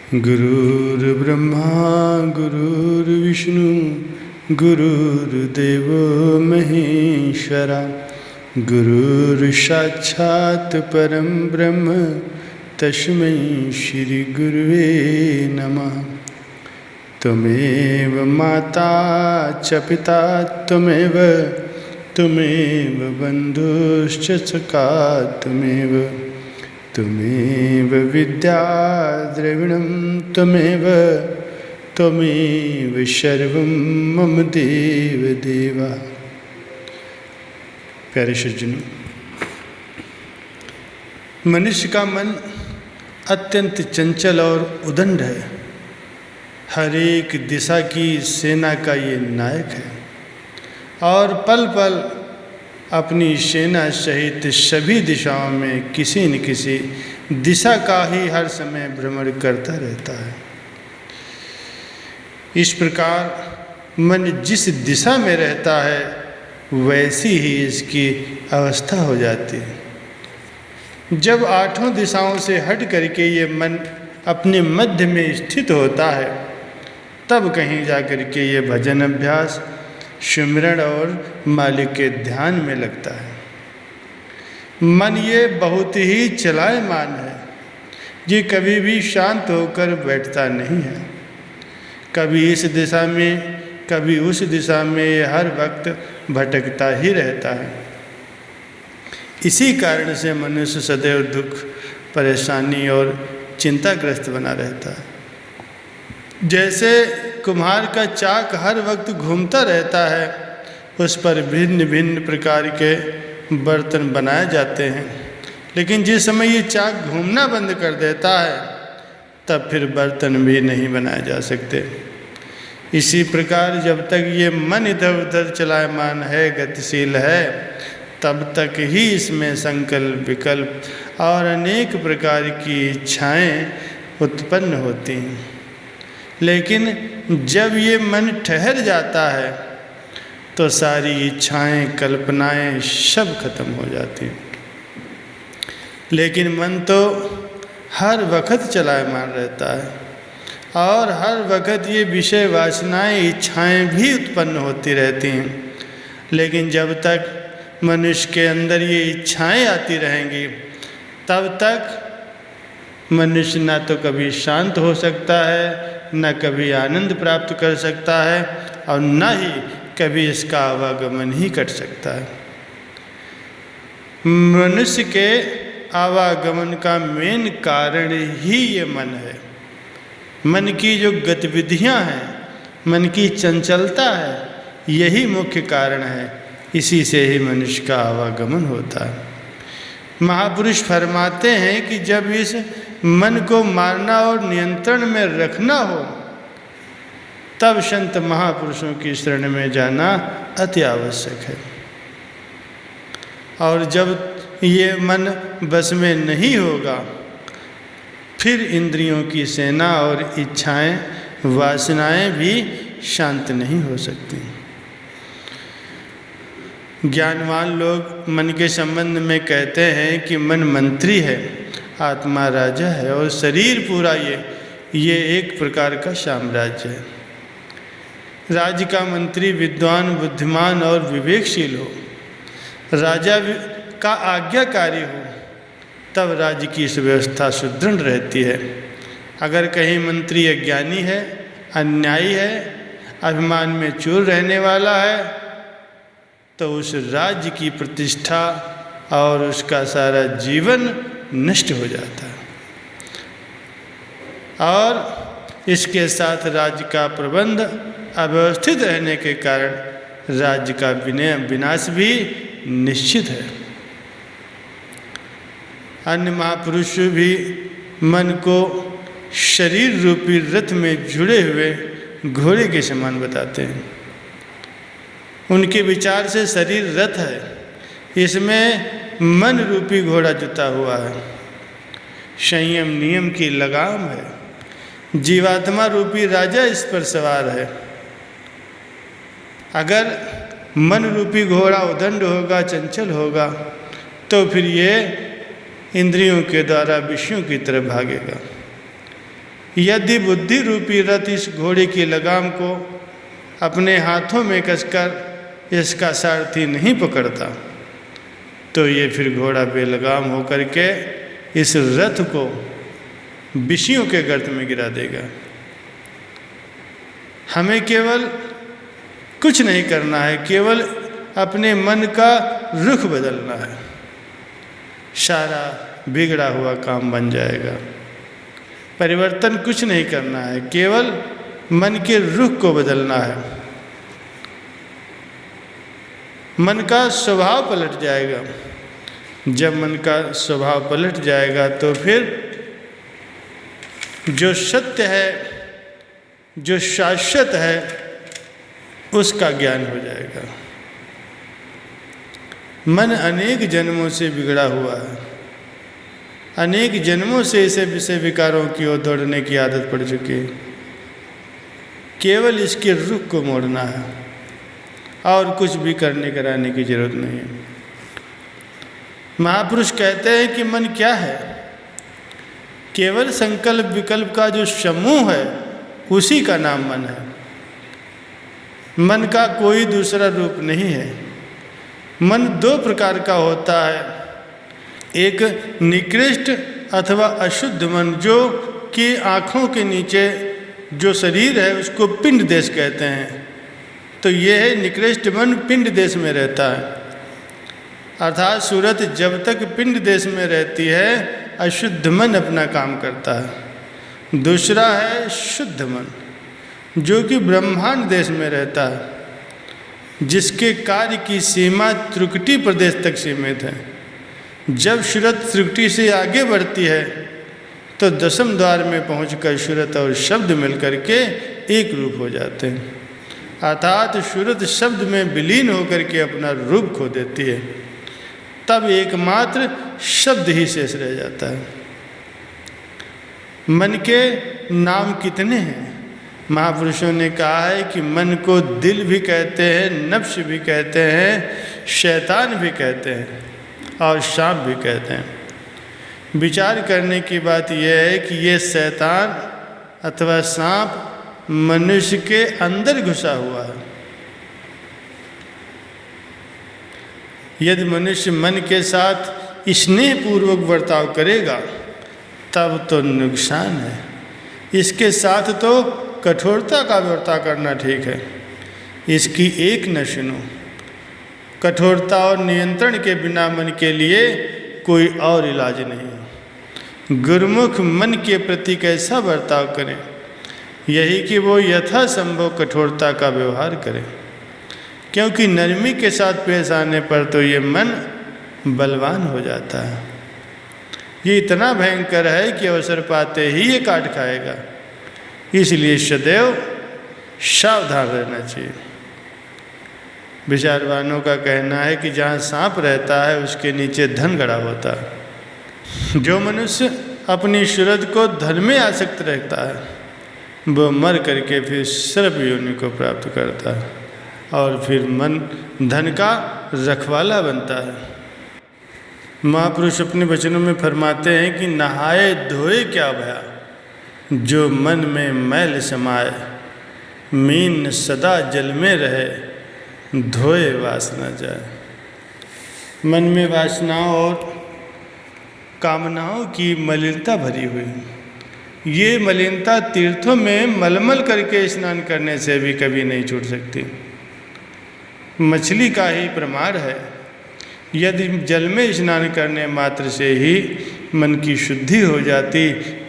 गुरुर्ब्रह्मा गुरुर्विष्णु गुरुर्देवो महेश्वरा गुरुर्साक्षात् परं ब्रह्म तस्मै श्री गुरुवे नमः। त्वमेव माता च पिता त्वमेव बन्धुश्च सखा त्वमेव विद्या द्रविणं त्वमेव सर्वं मम देव देवा। प्यारे सज्जनों, मनुष्य का मन अत्यंत चंचल और उदंड है। हर एक दिशा की सेना का ये नायक है और पल पल अपनी सेना सहित सभी दिशाओं में किसी न किसी दिशा का ही हर समय भ्रमण करता रहता है। इस प्रकार मन जिस दिशा में रहता है वैसी ही इसकी अवस्था हो जाती है। जब आठों दिशाओं से हट करके ये मन अपने मध्य में स्थित होता है तब कहीं जा कर के ये भजन अभ्यास, सिमरण और मालिक के ध्यान में लगता है। मन ये बहुत ही चलायमान है, ये कभी भी शांत होकर बैठता नहीं है। कभी इस दिशा में कभी उस दिशा में ये हर वक्त भटकता ही रहता है। इसी कारण से मनुष्य सदैव दुख, परेशानी और चिंताग्रस्त बना रहता है। जैसे कुम्हार का चाक हर वक्त घूमता रहता है, उस पर भिन्न भिन्न प्रकार के बर्तन बनाए जाते हैं, लेकिन जिस समय ये चाक घूमना बंद कर देता है तब फिर बर्तन भी नहीं बनाए जा सकते। इसी प्रकार जब तक ये मन इधर उधर चलायमान है, गतिशील है, तब तक ही इसमें संकल्प, विकल्प और अनेक प्रकार की इच्छाएं उत्पन्न होती हैं। लेकिन जब ये मन ठहर जाता है तो सारी इच्छाएं, कल्पनाएं सब खत्म हो जाती हैं। लेकिन मन तो हर वक्त चलायमान रहता है और हर वक्त ये विषय वासनाएं, इच्छाएं भी उत्पन्न होती रहती हैं। लेकिन जब तक मनुष्य के अंदर ये इच्छाएं आती रहेंगी तब तक मनुष्य ना तो कभी शांत हो सकता है, न कभी आनंद प्राप्त कर सकता है और न ही कभी इसका आवागमन ही कर सकता है। मनुष्य के आवागमन का मेन कारण ही ये मन है। मन की जो गतिविधियां हैं, मन की चंचलता है, यही मुख्य कारण है। इसी से ही मनुष्य का आवागमन होता है। महापुरुष फरमाते हैं कि जब इस मन को मारना और नियंत्रण में रखना हो तब संत महापुरुषों की शरण में जाना अति आवश्यक है। और जब ये मन बस में नहीं होगा फिर इंद्रियों की सेना और इच्छाएं, वासनाएं भी शांत नहीं हो सकती। ज्ञानवान लोग मन के संबंध में कहते हैं कि मन मंत्री है, आत्मा राजा है और शरीर पूरा ये एक प्रकार का साम्राज्य है। राज्य का मंत्री विद्वान, बुद्धिमान और विवेकशील हो, राजा का आज्ञाकारी हो, तब राज्य की व्यवस्था सुदृढ़ रहती है। अगर कहीं मंत्री अज्ञानी है, अन्यायी है, अभिमान में चूर रहने वाला है तो उस राज्य की प्रतिष्ठा और उसका सारा जीवन नष्ट हो जाता है। और इसके साथ राज्य का प्रबंध अव्यवस्थित रहने के कारण राज्य का विनाश भी निश्चित है। अन्य महापुरुष भी मन को शरीर रूपी रथ में जुड़े हुए घोड़े के समान बताते हैं। उनके विचार से शरीर रथ है, इसमें मन रूपी घोड़ा जुता हुआ है। संयम नियम की लगाम है, जीवात्मा रूपी राजा इस पर सवार है। अगर मन रूपी घोड़ा उदंड होगा, चंचल होगा, तो फिर ये इंद्रियों के द्वारा विषयों की तरफ भागेगा। यदि बुद्धि रूपी रथ इस घोड़े की लगाम को अपने हाथों में कसकर इसका सारथी नहीं पकड़ता तो ये फिर घोड़ा बेलगाम होकर के इस रथ को विषयों के गर्त में गिरा देगा। हमें केवल कुछ नहीं करना है, केवल अपने मन का रुख बदलना है, सारा बिगड़ा हुआ काम बन जाएगा। परिवर्तन कुछ नहीं करना है, केवल मन के रुख को बदलना है। मन का स्वभाव पलट जाएगा। जब मन का स्वभाव पलट जाएगा तो फिर जो सत्य है, जो शाश्वत है, उसका ज्ञान हो जाएगा। मन अनेक जन्मों से बिगड़ा हुआ है, अनेक जन्मों से इसे विषय विकारों की ओर दौड़ने की आदत पड़ चुकी है। केवल इसके रुख को मोड़ना है और कुछ भी करने कराने की जरूरत नहीं है। महापुरुष कहते हैं कि मन क्या है? केवल संकल्प विकल्प का जो समूह है उसी का नाम मन है। मन का कोई दूसरा रूप नहीं है। मन दो प्रकार का होता है, एक निकृष्ट अथवा अशुद्ध मन, जो कि आँखों के नीचे जो शरीर है उसको पिंड देश कहते हैं। तो ये है निकृष्ट मन, पिंड देश में रहता है। अर्थात सूरत जब तक पिंड देश में रहती है अशुद्ध मन अपना काम करता है। दूसरा है शुद्ध मन, जो कि ब्रह्मांड देश में रहता है, जिसके कार्य की सीमा त्रिकुटी प्रदेश तक सीमित है। जब सूरत त्रिकुटी से आगे बढ़ती है तो दशम द्वार में पहुंचकर सूरत और शब्द मिलकर के एक रूप हो जाते हैं। अर्थात सूरत शब्द में विलीन होकर के अपना रूप खो देती है, तब एकमात्र शब्द ही शेष रह जाता है। मन के नाम कितने हैं? महापुरुषों ने कहा है कि मन को दिल भी कहते हैं, नफ्स भी कहते हैं, शैतान भी कहते हैं और सांप भी कहते हैं। विचार करने की बात यह है कि ये शैतान अथवा सांप मनुष्य के अंदर घुसा हुआ है। यदि मनुष्य मन के साथ स्नेहपूर्वक बर्ताव करेगा तब तो नुकसान है, इसके साथ तो कठोरता का बर्ताव करना ठीक है। इसकी एक न सुनो। कठोरता और नियंत्रण के बिना मन के लिए कोई और इलाज नहीं। गुरुमुख मन के प्रति कैसा बर्ताव करें? यही कि वो यथासंभव कठोरता का व्यवहार करें, क्योंकि नरमी के साथ पेश आने पर तो ये मन बलवान हो जाता है। ये इतना भयंकर है कि अवसर पाते ही ये काट खाएगा। इसलिए सदैव सावधान रहना चाहिए। विचारवानों का कहना है कि जहाँ सांप रहता है उसके नीचे धन गड़ा होता है। जो मनुष्य अपनी सूरत को धन में आसक्त रहता है वो मर करके फिर सर्प योनि को प्राप्त करता है और फिर मन धन का रखवाला बनता है। महापुरुष अपने वचनों में फरमाते हैं कि नहाए धोए क्या भया, जो मन में मैल समाए, मीन सदा जल में रहे, धोए वासना जाए। मन में वासनाओं और कामनाओं की मलिनता भरी हुई। ये मलिनता तीर्थों में मलमल करके स्नान करने से भी कभी नहीं छूट सकती। मछली का ही प्रमाण है। यदि जल में स्नान करने मात्र से ही मन की शुद्धि हो जाती,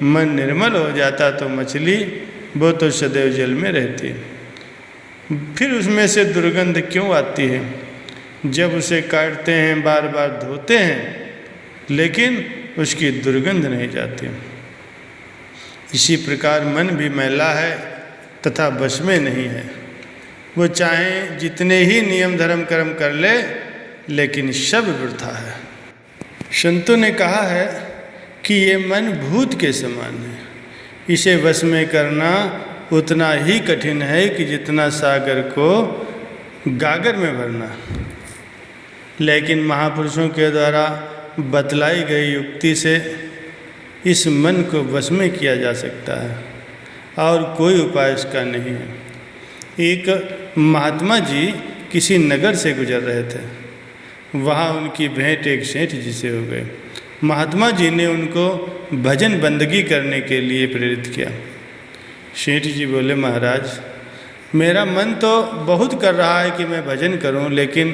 मन निर्मल हो जाता, तो मछली वो तो सदैव जल में रहती। फिर उसमें से दुर्गंध क्यों आती है? जब उसे काटते हैं, बार बार धोते हैं, लेकिन उसकी दुर्गंध नहीं जाती। इसी प्रकार मन भी मैला है तथा बस में नहीं है। वो चाहे जितने ही नियम धर्म कर्म कर ले, लेकिन सब वृथा है। संतों ने कहा है कि ये मन भूत के समान है। इसे वश में करना उतना ही कठिन है कि जितना सागर को गागर में भरना। लेकिन महापुरुषों के द्वारा बतलाई गई युक्ति से इस मन को वश में किया जा सकता है। और कोई उपाय उसका नहीं है। एक महात्मा जी किसी नगर से गुजर रहे थे। वहाँ उनकी भेंट एक सेठ जी से हो गई। महात्मा जी ने उनको भजन बंदगी करने के लिए प्रेरित किया। सेठ जी बोले, महाराज मेरा मन तो बहुत कर रहा है कि मैं भजन करूं, लेकिन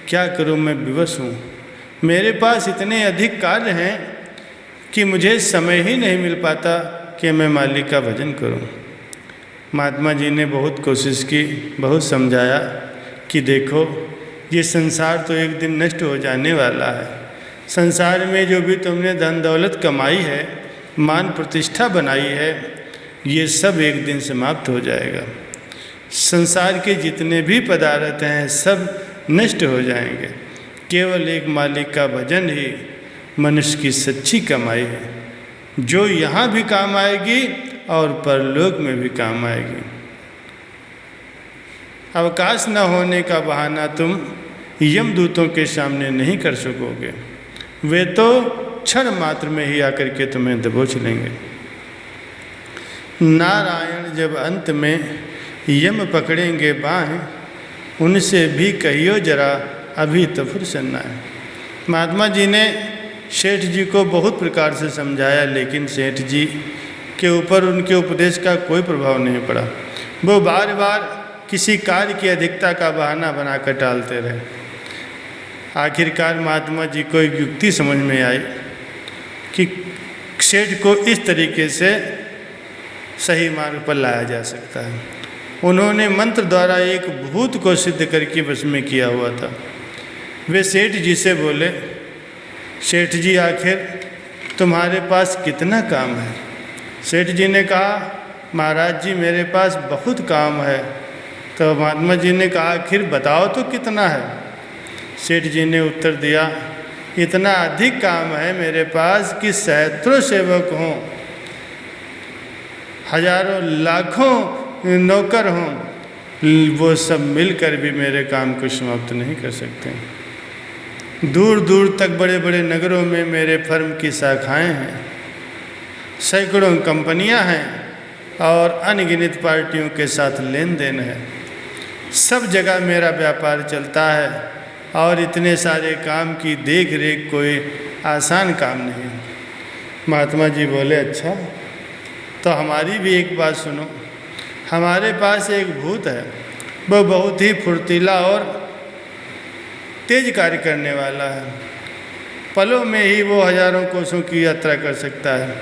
क्या करूं, मैं विवश हूं। मेरे पास इतने अधिक कार्य हैं कि मुझे समय ही नहीं मिल पाता कि मैं मालिक का भजन करूं। महात्मा जी ने बहुत कोशिश की, बहुत समझाया कि देखो ये संसार तो एक दिन नष्ट हो जाने वाला है। संसार में जो भी तुमने धन दौलत कमाई है, मान प्रतिष्ठा बनाई है, ये सब एक दिन समाप्त हो जाएगा। संसार के जितने भी पदार्थ हैं सब नष्ट हो जाएंगे। केवल एक मालिक का भजन ही मनुष्य की सच्ची कमाई है, जो यहाँ भी काम आएगी और परलोक में भी काम आएगी। अवकाश न होने का बहाना तुम यमदूतों के सामने नहीं कर सकोगे। वे तो क्षण मात्र में ही आकर के तुम्हें दबोच लेंगे। नारायण जब अंत में यम पकड़ेंगे बाहें, उनसे भी कहियो जरा अभी तो फुर्सत न आए। महात्मा जी ने सेठ जी को बहुत प्रकार से समझाया, लेकिन सेठ जी के ऊपर उनके उपदेश का कोई प्रभाव नहीं पड़ा। वो बार बार किसी कार्य की अधिकता का बहाना बनाकर टालते रहे। आखिरकार महात्मा जी को एक युक्ति समझ में आई कि सेठ को इस तरीके से सही मार्ग पर लाया जा सकता है। उन्होंने मंत्र द्वारा एक भूत को सिद्ध करके वश में किया हुआ था। वे सेठ जी से बोले, सेठ जी आखिर तुम्हारे पास कितना काम है? सेठ जी ने कहा, महाराज जी मेरे पास बहुत काम है। तो महात्मा जी ने कहा, आखिर बताओ तो कितना है? सेठ जी ने उत्तर दिया, इतना अधिक काम है मेरे पास कि सैकड़ों सेवक हों, हजारों लाखों नौकर हों, वो सब मिलकर भी मेरे काम को समाप्त नहीं कर सकते। दूर दूर तक बड़े बड़े नगरों में मेरे फर्म की शाखाएं हैं, सैकड़ों कंपनियां हैं और अनगिनत पार्टियों के साथ लेन देन है। सब जगह मेरा व्यापार चलता है और इतने सारे काम की देख रेख कोई आसान काम नहीं। महात्मा जी बोले, अच्छा तो हमारी भी एक बात सुनो। हमारे पास एक भूत है, वो बहुत ही फुर्तीला और तेज कार्य करने वाला है। पलों में ही वो हजारों कोसों की यात्रा कर सकता है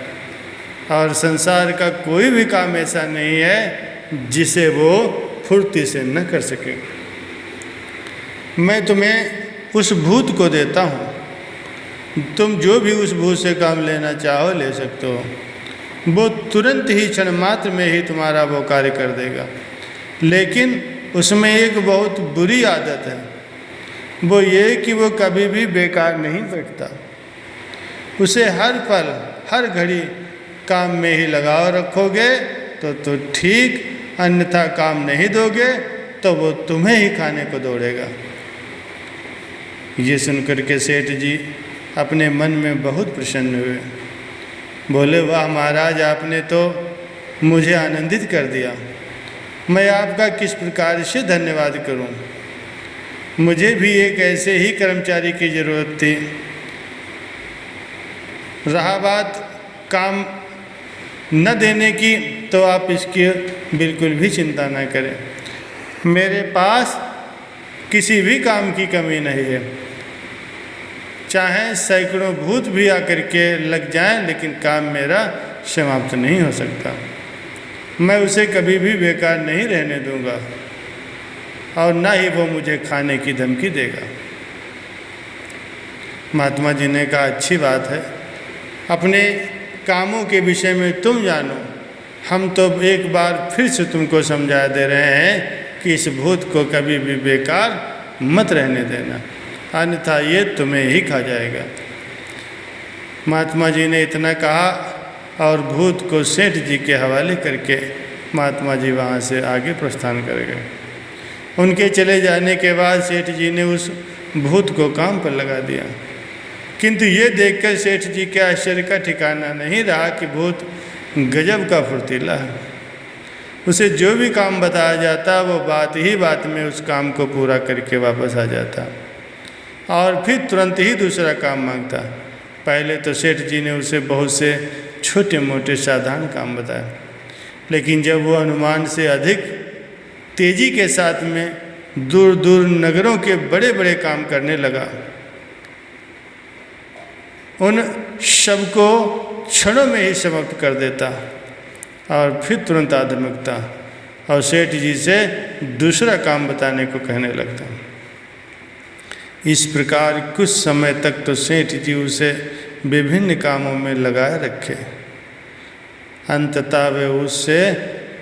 और संसार का कोई भी काम ऐसा नहीं है जिसे वो फुर्ती से न कर सके। मैं तुम्हें उस भूत को देता हूँ, तुम जो भी उस भूत से काम लेना चाहो ले सकते हो। वो तुरंत ही क्षण मात्र में ही तुम्हारा वो कार्य कर देगा, लेकिन उसमें एक बहुत बुरी आदत है। वो ये कि वो कभी भी बेकार नहीं बैठता। उसे हर पल हर घड़ी काम में ही लगाव रखोगे तो ठीक, अन्यथा काम नहीं दोगे तो वो तुम्हें ही खाने को दौड़ेगा। ये सुनकर के सेठ जी अपने मन में बहुत प्रसन्न हुए। बोले, वाह महाराज, आपने तो मुझे आनंदित कर दिया। मैं आपका किस प्रकार से धन्यवाद करूं? मुझे भी एक ऐसे ही कर्मचारी की ज़रूरत थी। रहा बात काम न देने की, तो आप इसकी बिल्कुल भी चिंता न करें। मेरे पास किसी भी काम की कमी नहीं है। चाहे सैकड़ों भूत भी आकर के लग जाएं, लेकिन काम मेरा समाप्त नहीं हो सकता। मैं उसे कभी भी बेकार नहीं रहने दूंगा और ना ही वो मुझे खाने की धमकी देगा। महात्मा जी ने कहा, अच्छी बात है, अपने कामों के विषय में तुम जानो। हम तो एक बार फिर से तुमको समझा दे रहे हैं कि इस भूत को कभी भी बेकार मत रहने देना, अन्यथा ये तुम्हें ही खा जाएगा। महात्मा जी ने इतना कहा और भूत को सेठ जी के हवाले करके महात्मा जी वहाँ से आगे प्रस्थान कर गए। उनके चले जाने के बाद सेठ जी ने उस भूत को काम पर लगा दिया, किंतु ये देखकर सेठ जी के आश्चर्य का ठिकाना नहीं रहा कि भूत गजब का फुर्तीला है। उसे जो भी काम बताया जाता वो बात ही बात में उस काम को पूरा करके वापस आ जाता और फिर तुरंत ही दूसरा काम मांगता। पहले तो सेठ जी ने उसे बहुत से छोटे मोटे साधारण काम बताए, लेकिन जब वो अनुमान से अधिक तेजी के साथ में दूर दूर नगरों के बड़े बड़े काम करने लगा, उन सबको क्षणों में ही समाप्त कर देता और फिर तुरंत आधमुकता और सेठ जी से दूसरा काम बताने को कहने लगता। इस प्रकार कुछ समय तक तो सेठ जी उसे विभिन्न कामों में लगाए रखे। अंततः वे उससे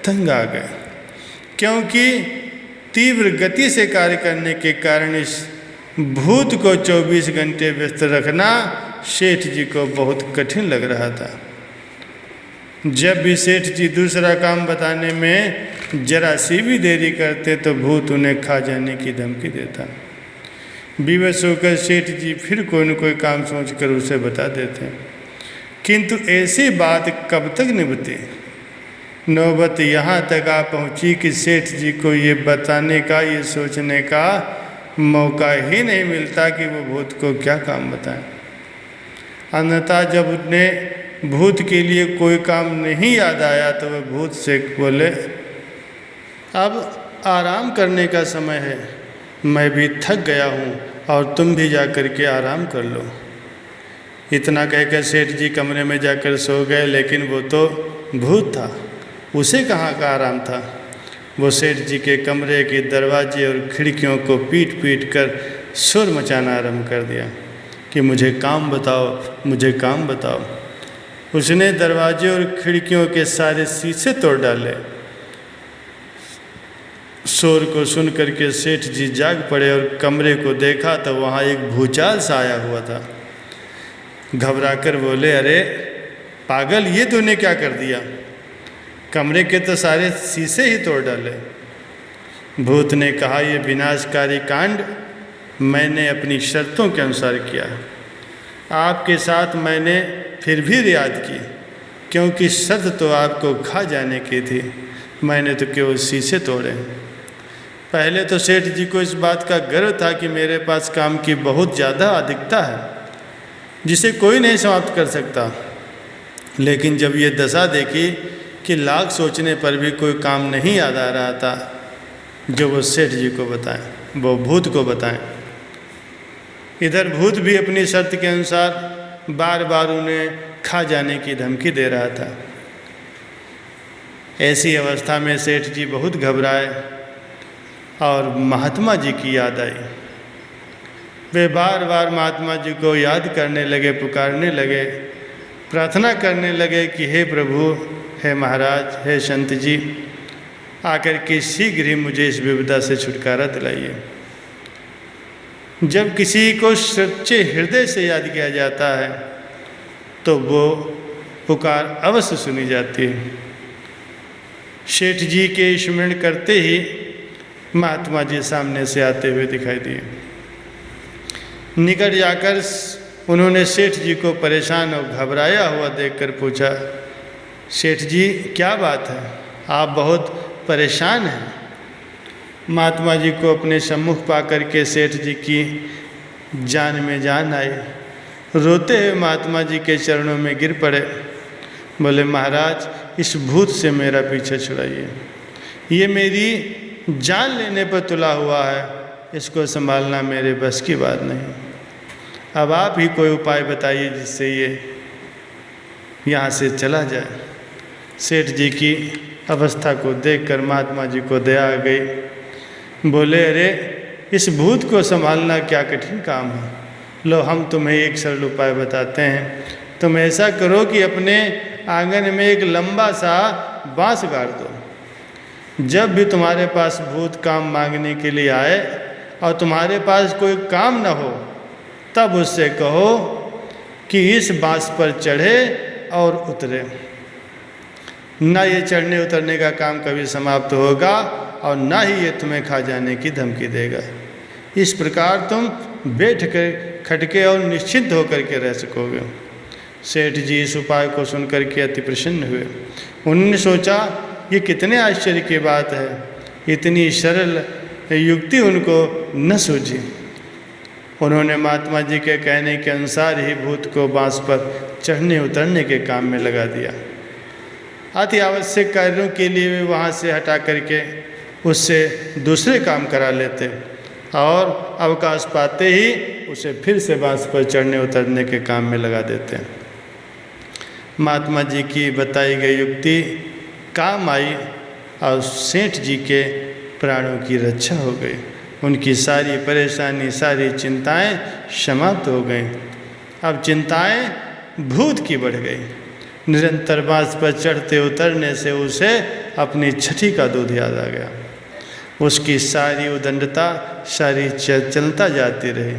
तंग आ गए, क्योंकि तीव्र गति से कार्य करने के कारण इस भूत को 24 घंटे व्यस्त रखना सेठ जी को बहुत कठिन लग रहा था। जब भी सेठ जी दूसरा काम बताने में जरा सी भी देरी करते तो भूत उन्हें खा जाने की धमकी देता। विवश होकर सेठ जी फिर कोई न कोई काम सोचकर उसे बता देते, किंतु ऐसी बात कब तक निभती। नौबत यहाँ तक आ पहुँची कि सेठ जी को ये बताने का, ये सोचने का मौका ही नहीं मिलता कि वो भूत को क्या काम बताएं। अन्यथा जब उन्हें भूत के लिए कोई काम नहीं याद आया तो वह भूत से बोले, अब आराम करने का समय है, मैं भी थक गया हूँ और तुम भी जा कर के आराम कर लो। इतना कहकर सेठ जी कमरे में जाकर सो गए, लेकिन वो तो भूत था, उसे कहाँ का आराम था। वो सेठ जी के कमरे के दरवाजे और खिड़कियों को पीट पीट कर शोर मचाना आरंभ कर दिया कि मुझे काम बताओ, मुझे काम बताओ। उसने दरवाजे और खिड़कियों के सारे शीशे तोड़ डाले। शोर को सुन करके सेठ जी जाग पड़े और कमरे को देखा तो वहाँ एक भूचाल सा आया हुआ था। घबराकर बोले, अरे पागल, ये तूने क्या कर दिया? कमरे के तो सारे शीशे ही तोड़ डाले। भूत ने कहा, ये विनाशकारी कांड मैंने अपनी शर्तों के अनुसार किया। आपके साथ मैंने फिर भी रियायत की, क्योंकि शर्त तो आपको खा जाने की थी। मैंने तो केवल शीशे तोड़े। पहले तो सेठ जी को इस बात का गर्व था कि मेरे पास काम की बहुत ज़्यादा अधिकता है, जिसे कोई नहीं समाप्त कर सकता। लेकिन जब ये दशा देखी कि लाख सोचने पर भी कोई काम नहीं याद आ रहा था जो वो सेठ जी को बताएं, वो भूत को बताएं। इधर भूत भी अपनी शर्त के अनुसार बार बार उन्हें खा जाने की धमकी दे रहा था। ऐसी अवस्था में सेठ जी बहुत घबराए और महात्मा जी की याद आई। वे बार बार महात्मा जी को याद करने लगे, पुकारने लगे, प्रार्थना करने लगे कि हे प्रभु, हे महाराज, हे संत जी, आकर के शीघ्र ही मुझे इस विपदा से छुटकारा दिलाइए। जब किसी को सच्चे हृदय से याद किया जाता है तो वो पुकार अवश्य सुनी जाती है। सेठ जी के स्मरण करते ही महात्मा जी सामने से आते हुए दिखाई दिए। निकट जाकर उन्होंने सेठ जी को परेशान और घबराया हुआ देखकर पूछा, सेठ जी क्या बात है, आप बहुत परेशान हैं? महात्मा जी को अपने सम्मुख पाकर के सेठ जी की जान में जान आई। रोते हुए महात्मा जी के चरणों में गिर पड़े। बोले, महाराज, इस भूत से मेरा पीछे छुड़ाइए। ये मेरी जान लेने पर तुला हुआ है, इसको संभालना मेरे बस की बात नहीं। अब आप ही कोई उपाय बताइए जिससे ये यहाँ से चला जाए। सेठ जी की अवस्था को देखकर महात्मा जी को दया आ गई। बोले, अरे इस भूत को संभालना क्या कठिन काम है। लो, हम तुम्हें एक सरल उपाय बताते हैं। तुम ऐसा करो कि अपने आंगन में एक लंबा सा बांस गाड़ दो। जब भी तुम्हारे पास भूत काम मांगने के लिए आए और तुम्हारे पास कोई काम न हो, तब उससे कहो कि इस बांस पर चढ़े और उतरे। ना ये चढ़ने उतरने का काम कभी समाप्त होगा और ना ही ये तुम्हें खा जाने की धमकी देगा। इस प्रकार तुम बैठ कर खटके और निश्चिंत होकर के रह सकोगे। सेठ जी इस उपाय को सुनकर के अति प्रसन्न हुए। उन्होंने सोचा ये कितने आश्चर्य की बात है। इतनी सरल युक्ति उनको न सूझी। उन्होंने महात्मा जी के कहने के अनुसार ही भूत को बांस पर चढ़ने उतरने के काम में लगा दिया। अति आवश्यक कार्यों के लिए वे वहाँ से हटा करके उससे दूसरे काम करा लेते और अवकाश पाते ही उसे फिर से बांस पर चढ़ने उतरने के काम में लगा देते। महात्मा जी की बताई गई युक्ति काम आई और सेठ जी के प्राणों की रक्षा हो गई। उनकी सारी परेशानी, सारी चिंताएं समाप्त हो गईं। अब चिंताएं भूत की बढ़ गई। निरंतर बांस पर चढ़ते उतरने से उसे अपनी छठी का दूध याद आ गया। उसकी सारी उदंडता, सारी चलता जाती रही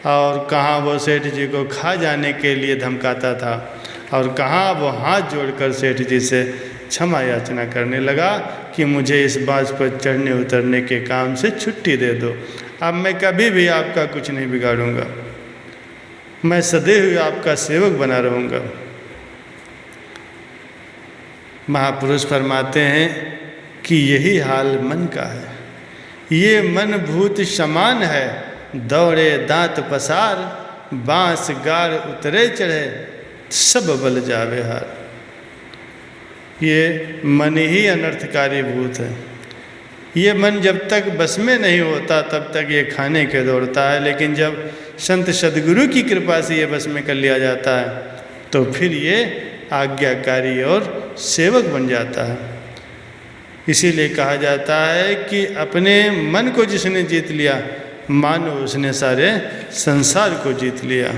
और कहाँ वो सेठ जी को खा जाने के लिए धमकाता था और कहाँ वो हाथ जोड़कर सेठ जी से क्षमा याचना करने लगा कि मुझे इस बांस पर चढ़ने उतरने के काम से छुट्टी दे दो। अब मैं कभी भी आपका कुछ नहीं बिगाड़ूंगा, मैं सदैव आपका सेवक बना रहूँगा। महापुरुष फरमाते हैं कि यही हाल मन का है। ये मन भूत समान है, दौड़े दांत पसार, बांस गाड़ उतरे चढ़े, सब बल जावे हार। ये मन ही अनर्थकारी भूत है। ये मन जब तक बस में नहीं होता तब तक ये खाने के दौड़ता है, लेकिन जब संत सद्गुरु की कृपा से ये बस में कर लिया जाता है तो फिर ये आज्ञाकारी और सेवक बन जाता है। इसीलिए कहा जाता है कि अपने मन को जिसने जीत लिया मानो उसने सारे संसार को जीत लिया।